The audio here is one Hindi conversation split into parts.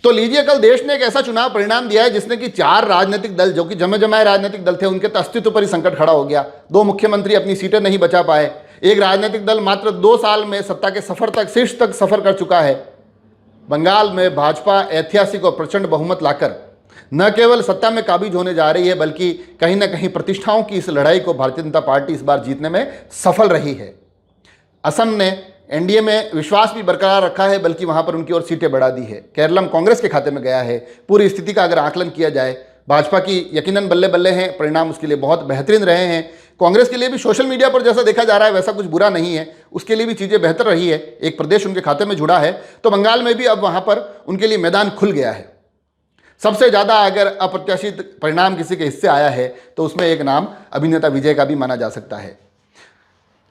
तो लीजिए, कल देश ने एक ऐसा चुनाव परिणाम दिया है जिसने कि 4 राजनीतिक दल जो कि जमे जमाए राजनीतिक दल थे, उनके अस्तित्व पर ही संकट खड़ा हो गया। 2 मुख्यमंत्री अपनी सीटें नहीं बचा पाए। एक राजनीतिक दल मात्र 2 साल में सत्ता के सफर तक, शीर्ष तक सफर कर चुका है। बंगाल में भाजपा ऐतिहासिक और प्रचंड बहुमत लाकर न केवल सत्ता में काबिज होने जा रही है, बल्कि कहीं ना कहीं प्रतिष्ठाओं की इस लड़ाई को भारतीय जनता पार्टी इस बार जीतने में सफल रही है। असम ने एनडीए में विश्वास भी बरकरार रखा है, बल्कि वहां पर उनकी और सीटें बढ़ा दी है। केरलम कांग्रेस के खाते में गया है। पूरी स्थिति का अगर आकलन किया जाए, भाजपा की यकीनन बल्ले बल्ले हैं, परिणाम उसके लिए बहुत बेहतरीन रहे हैं। कांग्रेस के लिए भी सोशल मीडिया पर जैसा देखा जा रहा है वैसा कुछ बुरा नहीं है, उसके लिए भी चीज़ें बेहतर रही है। एक प्रदेश उनके खाते में जुड़ा है, तो बंगाल में भी अब वहां पर उनके लिए मैदान खुल गया है। सबसे ज़्यादा अगर अप्रत्याशित परिणाम किसी के हिस्से आया है तो उसमें एक नाम अभिनेता विजय का भी माना जा सकता है।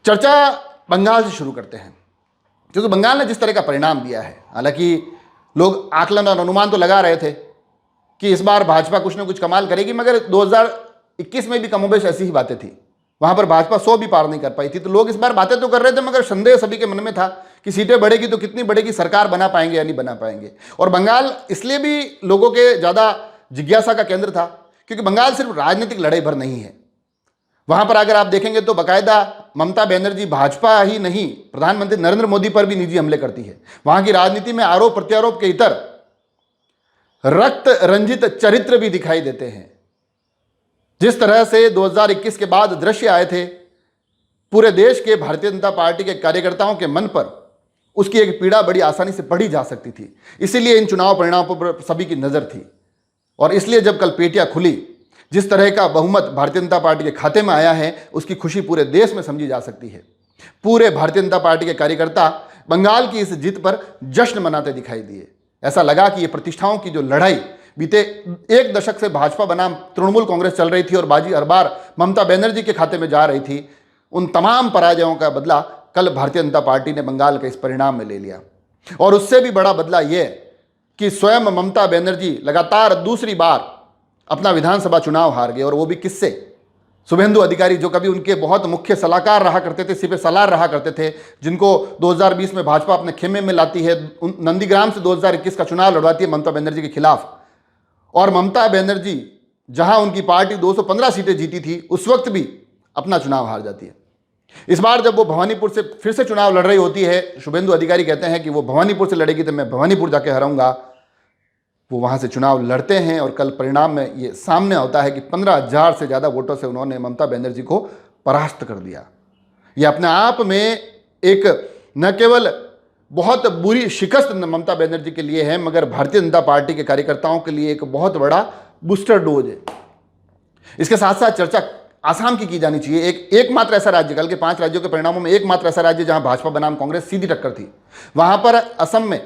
चर्चा बंगाल से शुरू करते हैं, क्योंकि बंगाल ने जिस तरह का परिणाम दिया है, हालांकि लोग आकलन और अनुमान तो लगा रहे थे कि इस बार भाजपा कुछ ना कुछ कमाल करेगी, मगर 2021 में भी कमोबेश ऐसी ही बातें थी। वहां पर भाजपा 100 भी पार नहीं कर पाई थी। तो लोग इस बार बातें तो कर रहे थे, मगर संदेह सभी के मन में था कि सीटें बढ़ेगी तो कितनी बढ़ेगी, सरकार बना पाएंगे या नहीं बना पाएंगे। और बंगाल इसलिए भी लोगों के ज़्यादा जिज्ञासा का केंद्र था क्योंकि बंगाल सिर्फ राजनीतिक लड़ाई भर नहीं है। वहां पर अगर आप देखेंगे तो बाकायदा ममता बनर्जी भाजपा ही नहीं, प्रधानमंत्री नरेंद्र मोदी पर भी निजी हमले करती है। वहां की राजनीति में आरोप प्रत्यारोप के इतर रक्त रंजित चरित्र भी दिखाई देते हैं। जिस तरह से 2021 के बाद दृश्य आए थे, पूरे देश के भारतीय जनता पार्टी के कार्यकर्ताओं के मन पर उसकी एक पीड़ा बड़ी आसानी से पढ़ी जा सकती थी। इसीलिए इन चुनाव परिणामों पर सभी की नजर थी। और इसलिए जब कल पेटियां खुली, जिस तरह का बहुमत भारतीय जनता पार्टी के खाते में आया है, उसकी खुशी पूरे देश में समझी जा सकती है। पूरे भारतीय जनता पार्टी के कार्यकर्ता बंगाल की इस जीत पर जश्न मनाते दिखाई दिए। ऐसा लगा कि ये प्रतिष्ठाओं की जो लड़ाई बीते 1 दशक से भाजपा बनाम तृणमूल कांग्रेस चल रही थी और बाजी हर बार ममता बनर्जी के खाते में जा रही थी, उन तमाम पराजयों का बदला कल भारतीय जनता पार्टी ने बंगाल के इस परिणाम में ले लिया। और उससे भी बड़ा बदला यह कि स्वयं ममता बनर्जी लगातार दूसरी बार अपना विधानसभा चुनाव हार गए, और वो भी किससे? शुभेंदु अधिकारी, जो कभी उनके बहुत मुख्य सलाहकार रहा करते थे, सिपह सलार रहा करते थे, जिनको 2020 में भाजपा अपने खेमे में लाती है, नंदीग्राम से 2021 का चुनाव लड़वाती है ममता बनर्जी के खिलाफ। और ममता बनर्जी जहां उनकी पार्टी 215 सीटें जीती थी, उस वक्त भी अपना चुनाव हार जाती है। इस बार जब वो भवानीपुर से फिर से चुनाव लड़ रही होती है, शुभेंदु अधिकारी कहते हैं कि वो भवानीपुर से लड़ेगी तो मैं भवानीपुर जाके हराऊंगा। वो वहां से चुनाव लड़ते हैं और कल परिणाम में ये सामने होता है कि 15,000 से ज़्यादा वोटों से उन्होंने ममता बनर्जी को परास्त कर दिया। ये अपने आप में एक न केवल बहुत बुरी शिकस्त ममता बनर्जी के लिए है, मगर भारतीय जनता पार्टी के कार्यकर्ताओं के लिए एक बहुत बड़ा बूस्टर डोज है। इसके साथ साथ चर्चा आसाम की जानी चाहिए। एकमात्र ऐसा राज्य, कल के 5 राज्यों के परिणामों में एकमात्र ऐसा राज्य जहां भाजपा बनाम कांग्रेस सीधी टक्कर थी। वहां पर असम में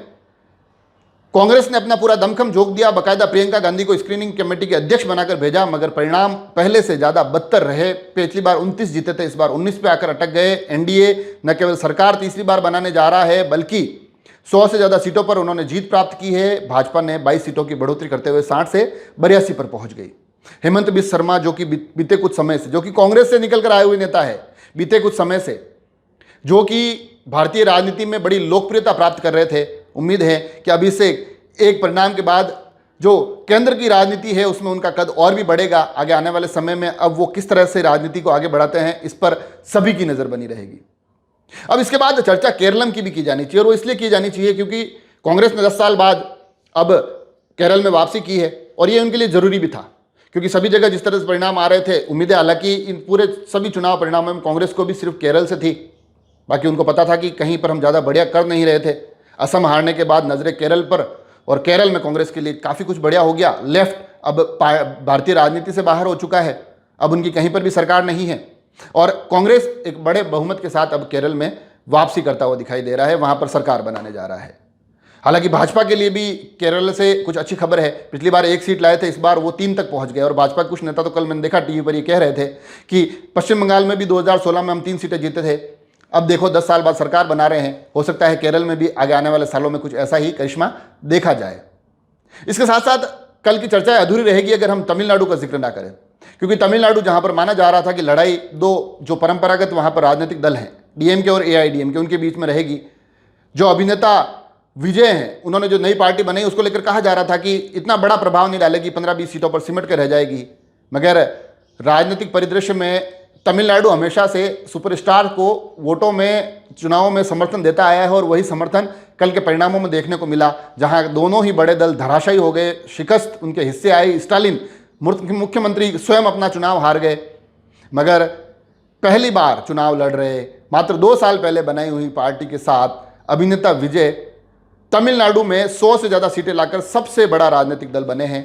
कांग्रेस ने अपना पूरा दमखम झोंक दिया, बाकायदा प्रियंका गांधी को स्क्रीनिंग कमेटी के अध्यक्ष बनाकर भेजा, मगर परिणाम पहले से ज्यादा बदतर रहे। पिछली बार 29 जीते थे, इस बार 19 पे आकर अटक गए। एनडीए न केवल सरकार तीसरी बार बनाने जा रहा है, बल्कि 100 से ज्यादा सीटों पर उन्होंने जीत प्राप्त की है। भाजपा ने 22 सीटों की बढ़ोतरी करते हुए 60 से 82 पर पहुंच गई। हेमंत बिस्वा शर्मा, जो कि बीते कुछ समय से, जो कि कांग्रेस से निकलकर आए हुए नेता है, बीते कुछ समय से जो कि भारतीय राजनीति में बड़ी लोकप्रियता प्राप्त कर रहे थे, उम्मीद है कि अभी से एक परिणाम के बाद जो केंद्र की राजनीति है उसमें उनका कद और भी बढ़ेगा आगे आने वाले समय में। अब वो किस तरह से राजनीति को आगे बढ़ाते हैं, इस पर सभी की नजर बनी रहेगी। अब इसके बाद चर्चा केरलम की भी की जानी चाहिए, और वो इसलिए की जानी चाहिए क्योंकि कांग्रेस ने 10 साल बाद अब केरल में वापसी की है, और ये उनके लिए जरूरी भी था, क्योंकि सभी जगह जिस तरह से परिणाम आ रहे थे, उम्मीदें हालांकि इन पूरे सभी चुनाव परिणामों में कांग्रेस को भी सिर्फ केरल से थी। बाकी उनको पता था कि कहीं पर हम ज़्यादा बढ़िया कर नहीं रहे थे। असम हारने के बाद नजरें केरल पर, और केरल में कांग्रेस के लिए काफ़ी कुछ बढ़िया हो गया। लेफ्ट अब भारतीय राजनीति से बाहर हो चुका है, अब उनकी कहीं पर भी सरकार नहीं है, और कांग्रेस एक बड़े बहुमत के साथ अब केरल में वापसी करता हुआ दिखाई दे रहा है, वहां पर सरकार बनाने जा रहा है। हालांकि भाजपा के लिए भी केरल से कुछ अच्छी खबर है। पिछली बार 1 सीट लाए थे, इस बार वो 3 तक पहुंच गए। और भाजपा के कुछ नेता तो कल मैंने देखा टीवी पर ये कह रहे थे कि पश्चिम बंगाल में भी 2016 में हम 3 सीटें जीते थे, अब देखो 10 साल बाद सरकार बना रहे हैं, हो सकता है केरल में भी आगे आने वाले सालों में कुछ ऐसा ही करिश्मा देखा जाए। इसके साथ साथ कल की चर्चा अधूरी रहेगी अगर हम तमिलनाडु का जिक्र ना करें, क्योंकि तमिलनाडु जहां पर माना जा रहा था कि लड़ाई 2 जो परंपरागत वहां पर राजनीतिक दल हैं, डीएमके और एआईडीएमके, उनके बीच में रहेगी। जो अभिनेता विजय हैं, उन्होंने जो नई पार्टी बनाई उसको लेकर कहा जा रहा था कि इतना बड़ा प्रभाव नहीं डालेगी, 15-20 सीटों पर सिमट कर रह जाएगी। मगर राजनीतिक परिदृश्य में तमिलनाडु हमेशा से सुपरस्टार को वोटों में, चुनावों में समर्थन देता आया है और वही समर्थन कल के परिणामों में देखने को मिला, जहां दोनों ही बड़े दल धराशायी हो गए, शिकस्त उनके हिस्से आई। स्टालिन मुख्यमंत्री स्वयं अपना चुनाव हार गए। मगर पहली बार चुनाव लड़ रहे मात्र 2 साल पहले बनाई हुई पार्टी के साथ अभिनेता विजय तमिलनाडु में 100 से ज़्यादा सीटें लाकर सबसे बड़ा राजनीतिक दल बने हैं।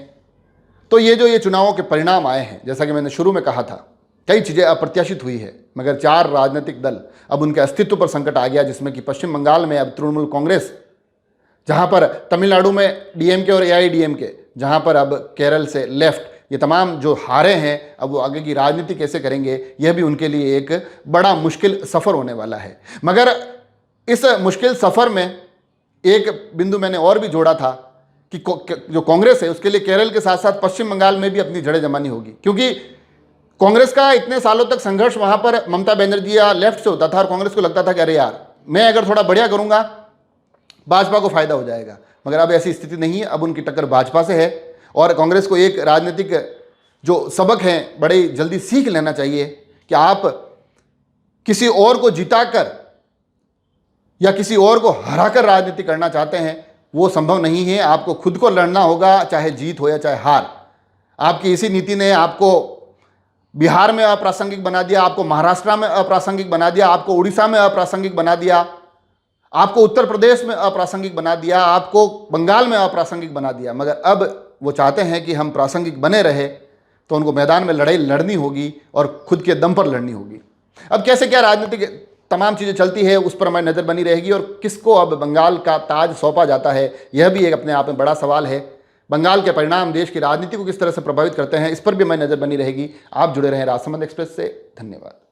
तो ये चुनावों के परिणाम आए हैं, जैसा कि मैंने शुरू में कहा था, कई चीज़ें अप्रत्याशित हुई है, मगर 4 राजनीतिक दल अब उनके अस्तित्व पर संकट आ गया, जिसमें कि पश्चिम बंगाल में अब तृणमूल कांग्रेस, जहां पर तमिलनाडु में डीएमके और एआईडीएमके, जहां पर अब केरल से लेफ्ट, ये तमाम जो हारे हैं, अब वो आगे की राजनीति कैसे करेंगे, यह भी उनके लिए एक बड़ा मुश्किल सफ़र होने वाला है। मगर इस मुश्किल सफ़र में एक बिंदु मैंने और भी जोड़ा था कि जो कांग्रेस है उसके लिए केरल के साथ साथ पश्चिम बंगाल में भी अपनी जड़ें जमानी होगी, क्योंकि कांग्रेस का इतने सालों तक संघर्ष वहां पर ममता बनर्जी या लेफ्ट से होता था और कांग्रेस को लगता था कि अरे यार, मैं अगर थोड़ा बढ़िया करूंगा भाजपा को फायदा हो जाएगा। मगर अब ऐसी स्थिति नहीं है, अब उनकी टक्कर भाजपा से है और कांग्रेस को एक राजनीतिक जो सबक है बड़े जल्दी सीख लेना चाहिए कि आप किसी और को जिताकर या किसी और को हराकर राजनीति करना चाहते हैं, वो संभव नहीं है। आपको खुद को लड़ना होगा, चाहे जीत हो या चाहे हार। आपकी इसी नीति ने आपको बिहार में अप्रासंगिक बना दिया, आपको महाराष्ट्र में अप्रासंगिक बना दिया, आपको उड़ीसा में अप्रासंगिक बना दिया, आपको उत्तर प्रदेश में अप्रासंगिक बना दिया, आपको बंगाल में अप्रासंगिक बना दिया। मगर अब वो चाहते हैं कि हम प्रासंगिक बने रहे, तो उनको मैदान में लड़ाई लड़नी होगी और खुद के दम पर लड़नी होगी। अब कैसे क्या राजनीतिक तमाम चीज़ें चलती है, उस पर हमारी नज़र बनी रहेगी और किसको अब बंगाल का ताज सौंपा जाता है, यह भी एक अपने आप में बड़ा सवाल है। बंगाल के परिणाम देश की राजनीति को किस तरह से प्रभावित करते हैं, इस पर भी हमारी नज़र बनी रहेगी। आप जुड़े रहें राजसमंद एक्सप्रेस से। धन्यवाद।